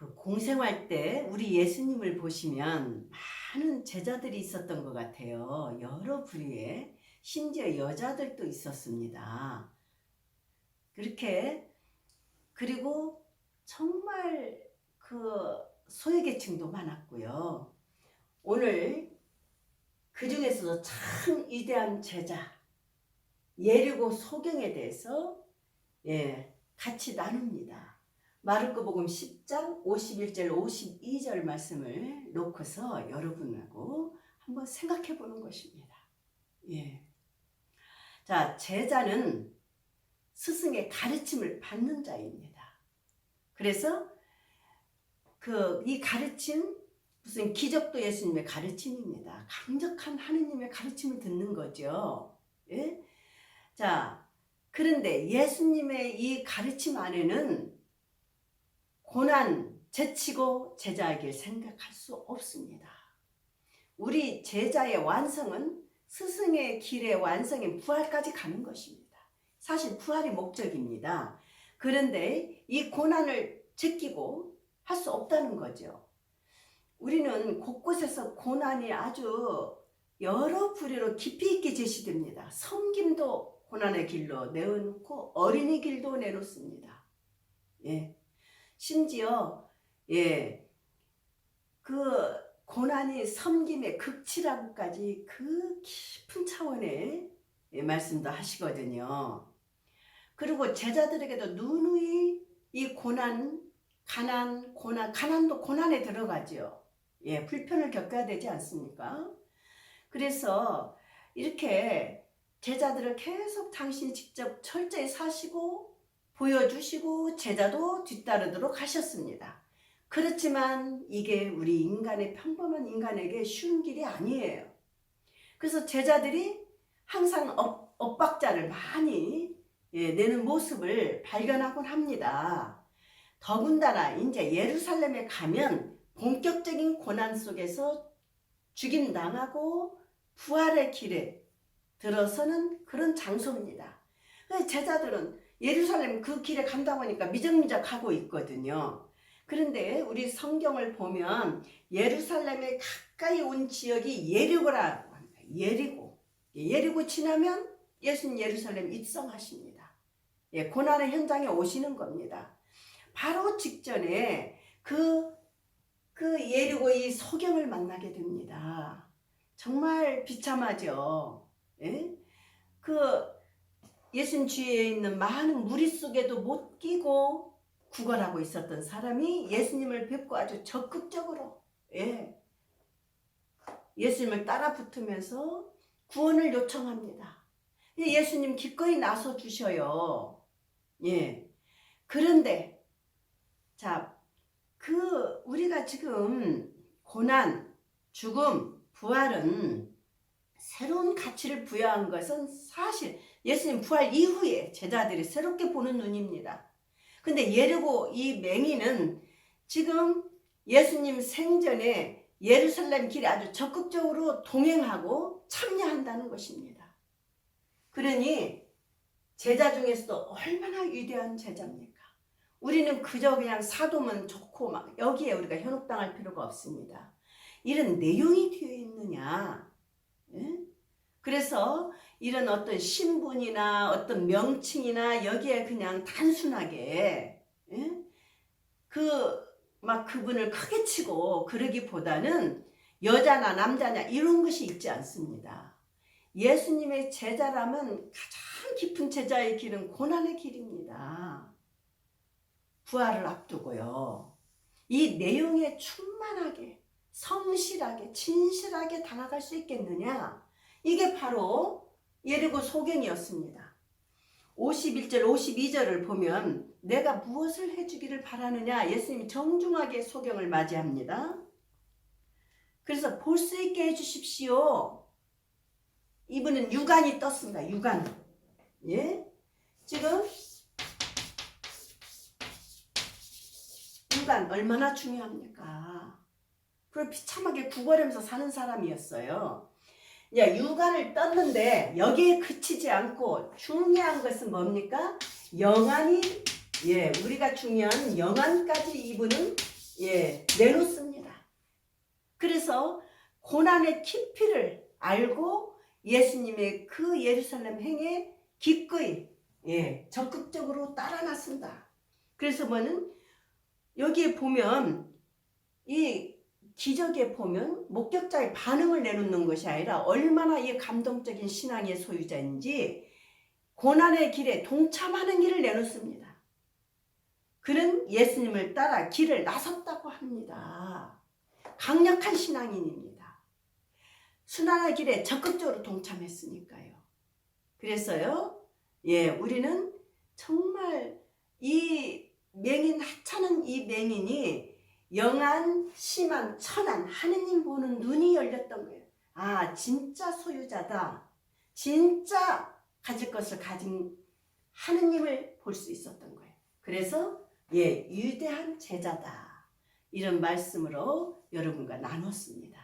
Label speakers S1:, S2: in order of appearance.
S1: 그 공생활 때 우리 예수님을 보시면 많은 제자들이 있었던 것 같아요. 여러 부류의, 심지어 여자들도 있었습니다. 그렇게, 그리고 정말 그 소외계층도 많았고요. 오늘 그 중에서도 참 위대한 제자 예리고 소경에 대해서 같이 나눕니다. 마르코복음 10장 51절 52절 말씀을 놓고서 여러분하고 한번 생각해 보는 것입니다. 자, 제자는 스승의 가르침을 받는 자입니다. 그래서 이 가르침, 무슨 기적도 예수님의 가르침입니다. 강력한 하느님의 가르침을 듣는 거죠. 자, 그런데 예수님의 이 가르침 안에는 고난, 제치고 제자의 길 생각할 수 없습니다. 우리 제자의 완성은 스승의 길의 완성인 부활까지 가는 것입니다. 사실 부활이 목적입니다. 그런데 이 고난을 제끼고 할 수 없다는 거죠. 우리는 곳곳에서 고난이 아주 여러 부류로 깊이 있게 제시됩니다. 섬김도 고난의 길로 내어놓고 어린이 길도 내놓습니다. 심지어 그 고난이 섬김의 극치라고까지 그 깊은 차원의 말씀도 하시거든요. 그리고 제자들에게도 누누이 이 고난, 가난도 고난에 들어가죠. 불편을 겪어야 되지 않습니까? 그래서 이렇게 제자들을 계속 당신이 직접 철저히 사시고 보여주시고 제자도 뒤따르도록 하셨습니다. 그렇지만 이게 우리 인간의 평범한 인간에게 쉬운 길이 아니에요. 그래서 제자들이 항상 엇박자를 많이 내는 모습을 발견하곤 합니다. 더군다나 이제 예루살렘에 가면 본격적인 고난 속에서 죽임당하고 부활의 길에 들어서는 그런 장소입니다. 제자들은 예루살렘 그 길에 간다고 하니까 미적미적 하고 있거든요. 그런데 우리 성경을 보면 예루살렘에 가까이 온 지역이 예리고라고 합니다. 예리고 지나면 예수님 예루살렘 입성하십니다. 고난의 현장에 오시는 겁니다. 바로 직전에 그 예리고의 소경을 만나게 됩니다. 정말 비참하죠. 예수님 주위에 있는 많은 무리 속에도 못 끼고 구걸하고 있었던 사람이 예수님을 뵙고 아주 적극적으로 예수님을 따라 붙으면서 구원을 요청합니다. 예수님 기꺼이 나서 주셔요. 그런데 자, 우리가 지금 고난, 죽음, 부활은 새로운 가치를 부여한 것은 사실 예수님 부활 이후에 제자들이 새롭게 보는 눈입니다. 근데 예리고 이 맹인은 지금 예수님 생전에 예루살렘 길에 아주 적극적으로 동행하고 참여한다는 것입니다. 그러니 제자 중에서도 얼마나 위대한 제자입니까? 우리는 그저 그냥 사도면 좋고 막 여기에 우리가 현혹당할 필요가 없습니다. 이런 내용이 뒤에 있느냐? 그래서 이런 어떤 신분이나 어떤 명칭이나 여기에 그냥 단순하게 그분을 크게 치고 그러기보다는 여자나 남자냐 이런 것이 있지 않습니다. 예수님의 제자라면 가장 깊은 제자의 길은 고난의 길입니다. 부활을 앞두고요. 이 내용에 충만하게, 성실하게, 진실하게 다가갈 수 있겠느냐? 이게 바로 예리고 소경이었습니다. 51절, 52절을 보면 내가 무엇을 해주기를 바라느냐? 예수님이 정중하게 소경을 맞이합니다. 그래서 볼 수 있게 해주십시오. 이분은 유관이 떴습니다. 유관. 지금 유관 얼마나 중요합니까? 그걸 비참하게 구걸하면서 사는 사람이었어요. 유관을 떴는데 여기에 그치지 않고 중요한 것은 뭡니까? 영안이 우리가 중요한 영안까지 이분은 내놓습니다. 그래서 고난의 깊이를 알고 예수님의 그 예루살렘 행에 기꺼이 적극적으로 따라 나선다. 그래서 뭐는 여기에 보면 이 기적에 보면 목격자의 반응을 내놓는 것이 아니라 얼마나 이 감동적인 신앙의 소유자인지 고난의 길에 동참하는 길을 내놓습니다. 그는 예수님을 따라 길을 나섰다고 합니다. 강력한 신앙인입니다. 순환의 길에 적극적으로 동참했으니까요. 그래서요, 우리는 정말 이 맹인, 하찮은 이 맹인이 영한, 심한, 천한 하느님 보는 눈이 열렸던 거예요. 아, 진짜 소유자다. 진짜 가질 것을 가진 하느님을 볼 수 있었던 거예요. 그래서 위대한 제자다. 이런 말씀으로 여러분과 나눴습니다.